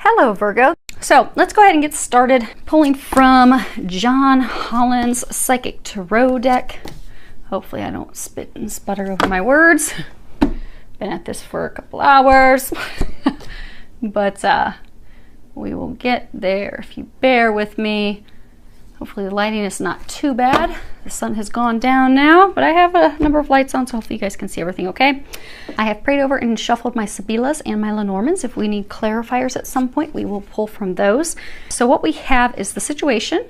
Hello, Virgo. So let's go ahead and get started pulling from John Holland's Psychic Tarot deck. Hopefully I don't spit and sputter over my words. Been at this for a couple hours, but we will get there if you bear with me. Hopefully the lighting is not too bad. The sun has gone down now, but I have a number of lights on, so hopefully you guys can see everything okay. I have prayed over and shuffled my Sibillas and my Lenormands. If we need clarifiers at some point, we will pull from those. So what we have is the situation,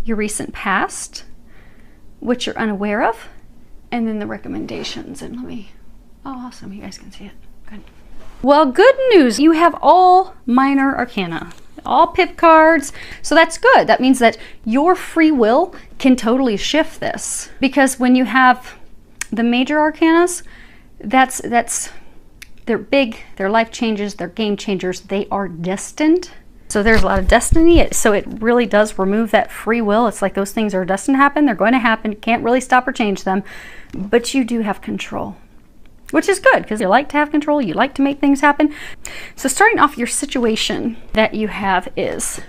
your recent past, what you're unaware of, and then the recommendations. And oh, awesome, you guys can see it. Good. Well, good news. You have all minor arcana. All pip cards, so that's good. That means that your free will can totally shift this, because when you have the major arcanas, they're big, they're life changes, they're game changers, they are destined. So there's a lot of destiny, so it really does remove that free will. It's like those things are destined to happen, they're going to happen, you can't really stop or change them, but you do have control. Which is good, because you like to have control, you like to make things happen. So starting off, your situation that you have is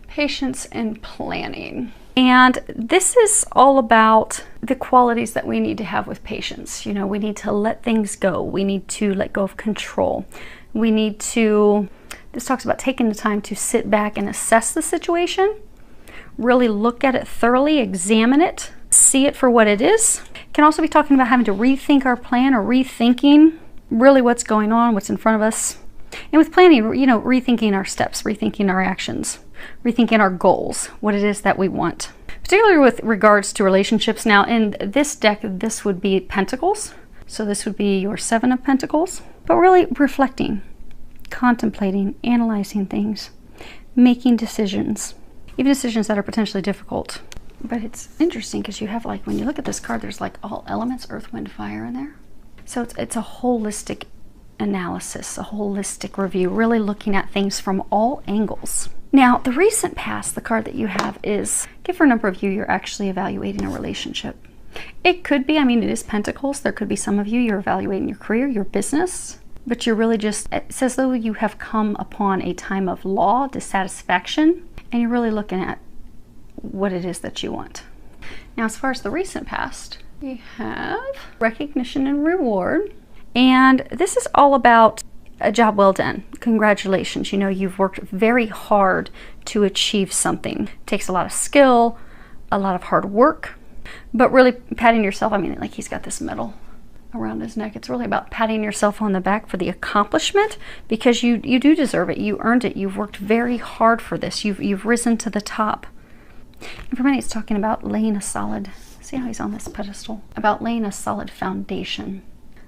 patience and planning. And this is all about the qualities that we need to have with patience. You know, we need to let things go. We need to let go of control. We need to, this talks about taking the time to sit back and assess the situation, really look at it thoroughly, examine it, see it for what it is. Can also be talking about having to rethink our plan, or rethinking really what's going on, what's in front of us. And with planning, you know, rethinking our steps, rethinking our actions, rethinking our goals, what it is that we want. Particularly with regards to relationships. Now in this deck, this would be Pentacles. So this would be your Seven of Pentacles. But really reflecting, contemplating, analyzing things, making decisions, even decisions that are potentially difficult. But it's interesting because you have, like, when you look at this card, there's like all elements, earth, wind, fire in there. So it's a holistic analysis, a holistic review, really looking at things from all angles. Now, the recent past, the card that you have is, for a number of you, you're actually evaluating a relationship. It could be, I mean, it is Pentacles. There could be some of you, you're evaluating your career, your business, but you're really just, it's as though you have come upon a time of law, dissatisfaction, and you're really looking at what it is that you want. Now, as far as the recent past, we have recognition and reward. And this is all about a job well done. Congratulations. You know, you've worked very hard to achieve something. It takes a lot of skill, a lot of hard work, but really patting yourself. I mean, like, he's got this medal around his neck. It's really about patting yourself on the back for the accomplishment, because you do deserve it. You earned it. You've worked very hard for this. You've risen to the top. And for many, it's talking about laying a solid, see how he's on this pedestal, about laying a solid foundation,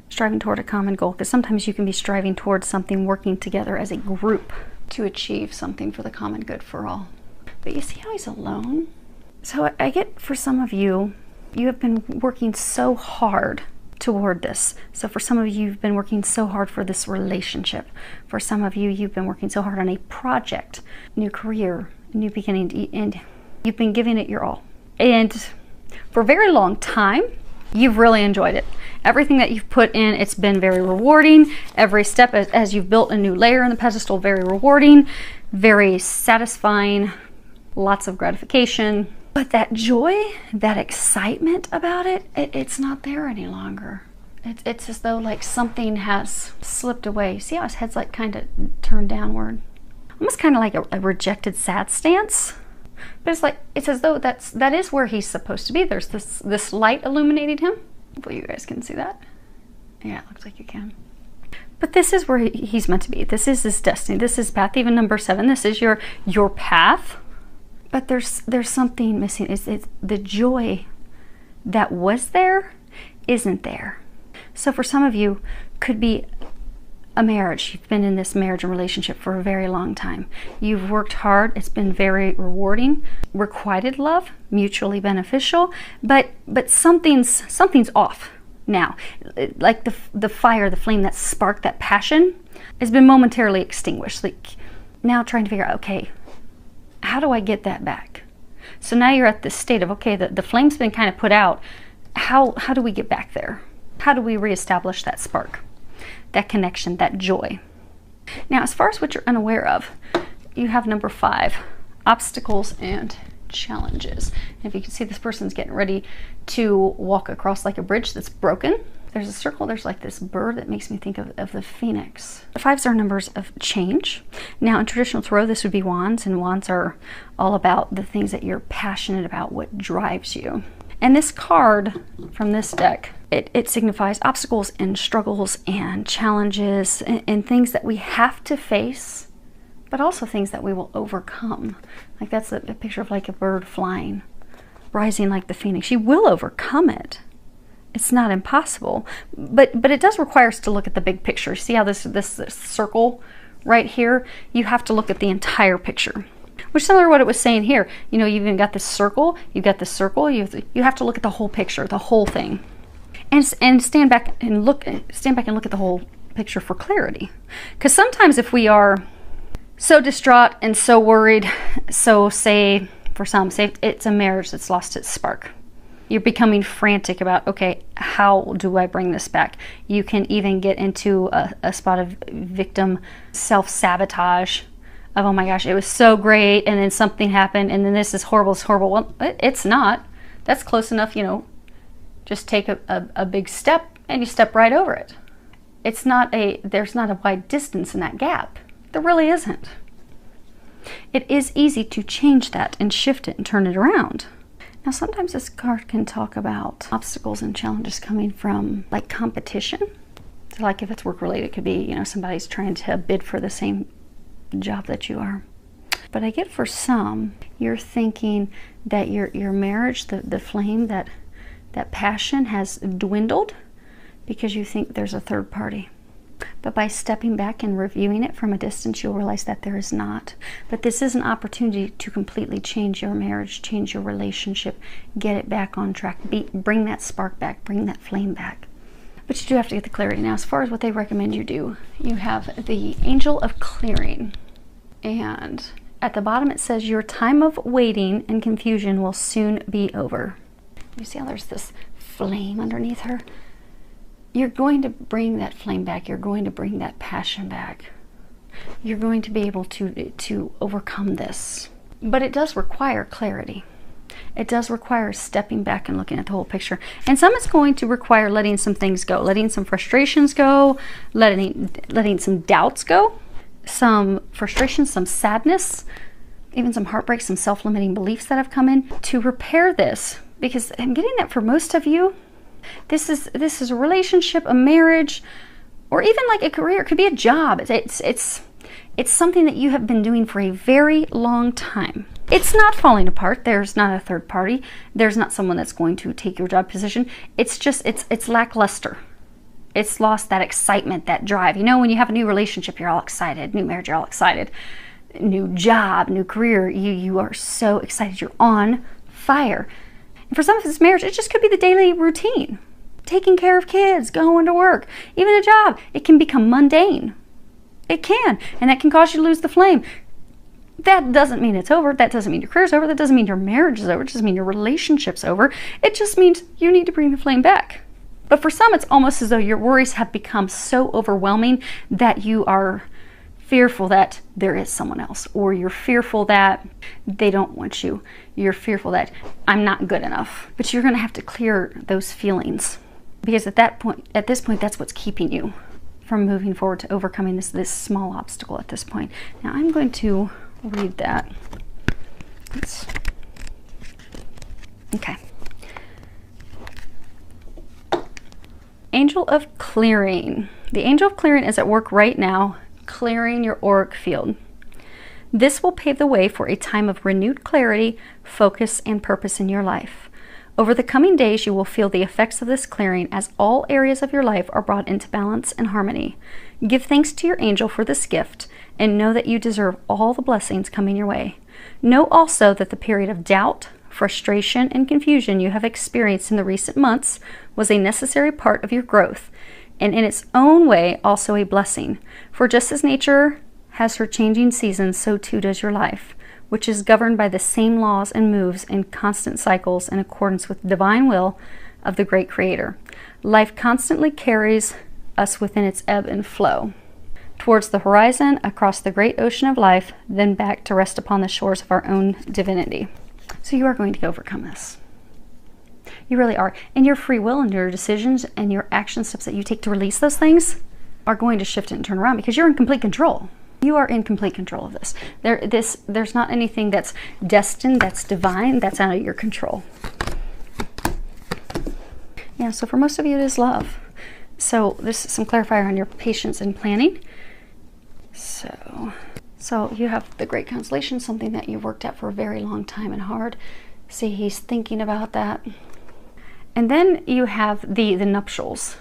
striving toward a common goal, because sometimes you can be striving towards something, working together as a group to achieve something for the common good for all. But you see how he's alone? So I get, for some of you, you have been working so hard toward this. So for some of you, you've been working so hard for this relationship. For some of you, you've been working so hard on a project, new career, new beginning, and you've been giving it your all. And for a very long time, you've really enjoyed it. Everything that you've put in, it's been very rewarding. Every step as you've built a new layer in the pedestal, very rewarding, very satisfying, lots of gratification. But that joy, that excitement about it, it's not there any longer. It's as though like something has slipped away. See how his head's like kind of turned downward? Almost kind of like a rejected sad stance. But it's like, it's as though that is where he's supposed to be. There's this light illuminating him. Hopefully you guys can see that. Yeah, it looks like you can. But this is where he's meant to be. This is his destiny. This is path, even number 7. This is your path. But there's something missing. It's the joy that was there isn't there. So for some of you, could be a marriage. You've been in this marriage and relationship for a very long time. You've worked hard. It's been very rewarding. Requited love, mutually beneficial, but something's off now. Like the fire, the flame that sparked that passion has been momentarily extinguished. Like now trying to figure out, okay, how do I get that back? So now you're at this state of, okay, the flame's been kind of put out. How do we get back there? How do we reestablish that spark, that connection, that joy? Now, as far as what you're unaware of, you have number 5, obstacles and challenges. And if you can see, this person's getting ready to walk across like a bridge that's broken. There's a circle, there's like this bird that makes me think of the phoenix. The 5s are numbers of change. Now, in traditional tarot, this would be wands, and wands are all about the things that you're passionate about, what drives you. And this card from this deck, it signifies obstacles and struggles and challenges and things that we have to face, but also things that we will overcome. Like that's a picture of like a bird flying, rising like the phoenix. You will overcome it. It's not impossible, but it does require us to look at the big picture. See how this circle right here? You have to look at the entire picture. Which is similar to what it was saying here. You know, you've even got this circle, you've got this circle, you have to look at the whole picture, the whole thing. And stand back and look at the whole picture for clarity. Because sometimes if we are so distraught and so worried, so say it's a marriage that's lost its spark. You're becoming frantic about, okay, how do I bring this back? You can even get into a spot of victim self-sabotage of, oh my gosh, it was so great, and then something happened, and then this is horrible, it's horrible. Well, it's not. That's close enough, you know, just take a big step, and you step right over it. There's not a wide distance in that gap. There really isn't. It is easy to change that and shift it and turn it around. Now, sometimes this card can talk about obstacles and challenges coming from like competition. So like if it's work related, it could be, you know, somebody's trying to bid for the same job that you are. But I get for some, you're thinking that your marriage, the flame, that passion has dwindled because you think there's a third party. But by stepping back and reviewing it from a distance, you'll realize that there is not. But this is an opportunity to completely change your marriage, change your relationship, get it back on track, bring that spark back, bring that flame back. But you do have to get the clarity. Now, as far as what they recommend you do, you have the Angel of Clearing. And at the bottom it says, your time of waiting and confusion will soon be over. You see how there's this flame underneath her? You're going to bring that flame back. You're going to bring that passion back. You're going to be able to overcome this. But it does require clarity. It does require stepping back and looking at the whole picture. And some it's going to require letting some things go, letting some frustrations go, letting some doubts go, some frustrations, some sadness, even some heartbreak, some self-limiting beliefs that have come in to repair this. Because I'm getting that for most of you, this is a relationship, a marriage, or even like a career. It could be a job. It's something that you have been doing for a very long time. It's not falling apart. There's not a third party. There's not someone that's going to take your job position. It's just, it's lackluster. It's lost that excitement, that drive. You know, when you have a new relationship, you're all excited. New marriage, you're all excited. New job, new career, you are so excited. You're on fire. And for some of this marriage, it just could be the daily routine. Taking care of kids, going to work, even a job. It can become mundane. It can, and that can cause you to lose the flame. That doesn't mean it's over. That doesn't mean your career's over. That doesn't mean your marriage is over. It doesn't mean your relationship's over. It just means you need to bring the flame back. But for some, it's almost as though your worries have become so overwhelming that you are fearful that there is someone else, or you're fearful that they don't want you. You're fearful that I'm not good enough. But you're going to have to clear those feelings, because at this point, that's what's keeping you from moving forward to overcoming this small obstacle at this point. Now I'm going to read that. Okay. Angel of Clearing. The Angel of Clearing is at work right now, clearing your auric field. This will pave the way for a time of renewed clarity, focus, and purpose in your life. Over the coming days, you will feel the effects of this clearing as all areas of your life are brought into balance and harmony. Give thanks to your angel for this gift, and know that you deserve all the blessings coming your way. Know also that the period of doubt, frustration, and confusion you have experienced in the recent months was a necessary part of your growth, and in its own way also a blessing. For just as nature has her changing seasons, so too does your life, which is governed by the same laws and moves in constant cycles in accordance with the divine will of the great Creator. Life constantly carries us within its ebb and flow. towards the horizon, across the great ocean of life, then back to rest upon the shores of our own divinity. So you are going to overcome this. You really are. And your free will and your decisions and your action steps that you take to release those things are going to shift and turn around because you're in complete control. You are in complete control of this. There's not anything that's destined, that's divine, that's out of your control. Yeah, so for most of you it is love. So this is some clarifier on your patience and planning. So you have the Great Constellation, something that you've worked at for a very long time and hard. See, he's thinking about that. And then you have the nuptials,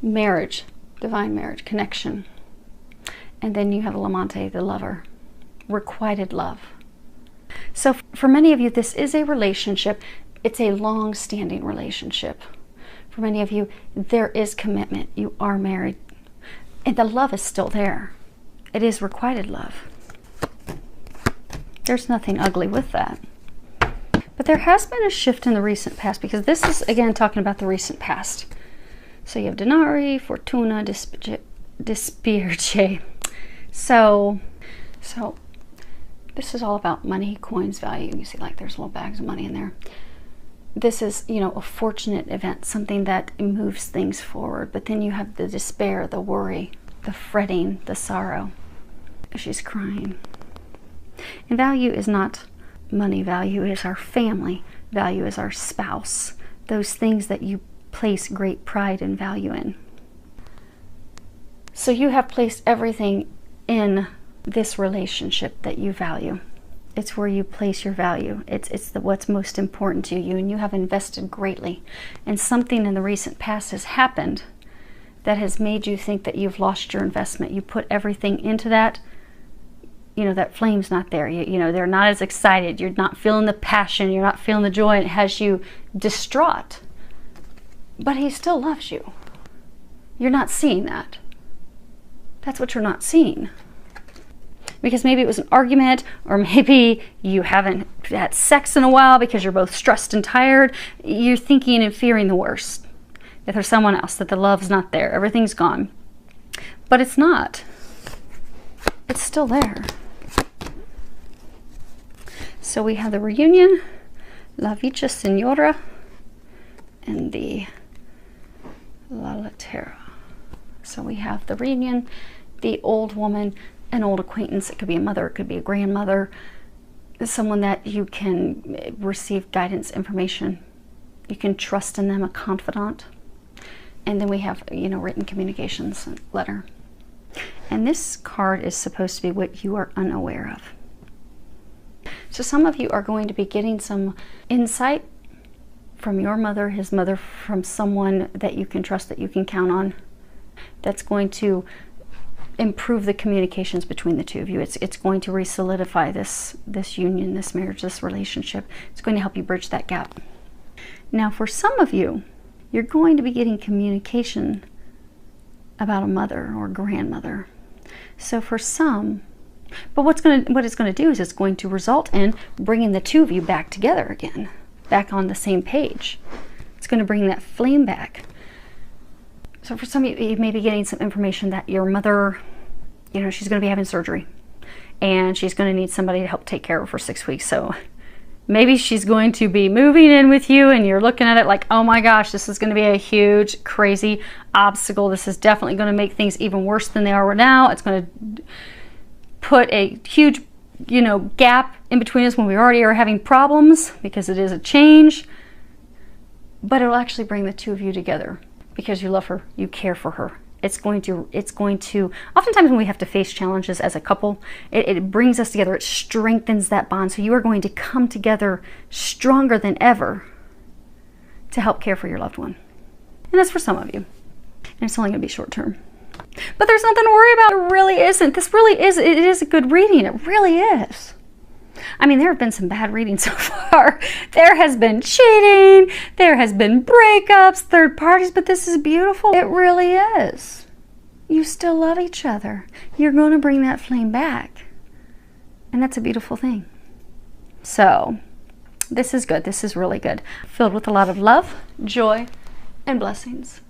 marriage, divine marriage, connection. And then you have l'amante, the lover, requited love. So for many of you, this is a relationship. It's a long-standing relationship. For many of you, there is commitment. You are married. And the love is still there. It is requited love. There's nothing ugly with that. But there has been a shift in the recent past, because this is, again, talking about the recent past. So you have Denari, Fortuna, Dispirce. So this is all about money, coins, value. You see, like, there's little bags of money in there. This is, you know, a fortunate event, something that moves things forward. But then you have the despair, the worry, the fretting, the sorrow. She's crying. And value is not money. Value is our family. Value is our spouse. Those things that you place great pride and value in. So you have placed everything in this relationship that you value. It's where you place your value. It's what's most important to you, and you have invested greatly. And something in the recent past has happened that has made you think that you've lost your investment. You put everything into that. You know, that flame's not there. You know, they're not as excited. You're not feeling the passion. You're not feeling the joy. And it has you distraught. But he still loves you. You're not seeing that. That's what you're not seeing. Because maybe it was an argument, or maybe you haven't had sex in a while because you're both stressed and tired. You're thinking and fearing the worst. That there's someone else, that the love's not there. Everything's gone. But it's not. It's still there. So we have the reunion, La Vicha Senora, and the La Latera. So we have the reunion, the old woman, an old acquaintance. It could be a mother, it could be a grandmother, someone that you can receive guidance, information. You can trust in them, a confidant. And then we have, you know, written communications, letter. And this card is supposed to be what you are unaware of. So some of you are going to be getting some insight from your mother, his mother, from someone that you can trust, that you can count on, that's going to improve the communications between the two of you. It's going to re-solidify this union, this marriage, this relationship. It's going to help you bridge that gap. Now, for some of you, you're going to be getting communication about a mother or grandmother. So for some, but what it's going to do is it's going to result in bringing the two of you back together again, back on the same page. It's going to bring that flame back. So for some of you, you may be getting some information that your mother, you know, she's going to be having surgery, and she's going to need somebody to help take care of her for 6 weeks. So maybe she's going to be moving in with you, and you're looking at it like, oh my gosh, this is going to be a huge, crazy obstacle. This is definitely going to make things even worse than they are right now. It's going to put a huge, you know, gap in between us when we already are having problems, because it is a change. But it'll actually bring the two of you together because you love her, you care for her. It's going to, oftentimes when we have to face challenges as a couple, it brings us together, it strengthens that bond. So you are going to come together stronger than ever to help care for your loved one. And that's for some of you. And it's only going to be short term. But there's nothing to worry about. It really isn't. This really is, it is a good reading. It really is. I mean, there have been some bad readings so far. There has been cheating. There has been breakups, third parties, but this is beautiful. It really is. You still love each other. You're going to bring that flame back. And that's a beautiful thing. So, this is good. This is really good. Filled with a lot of love, joy, and blessings.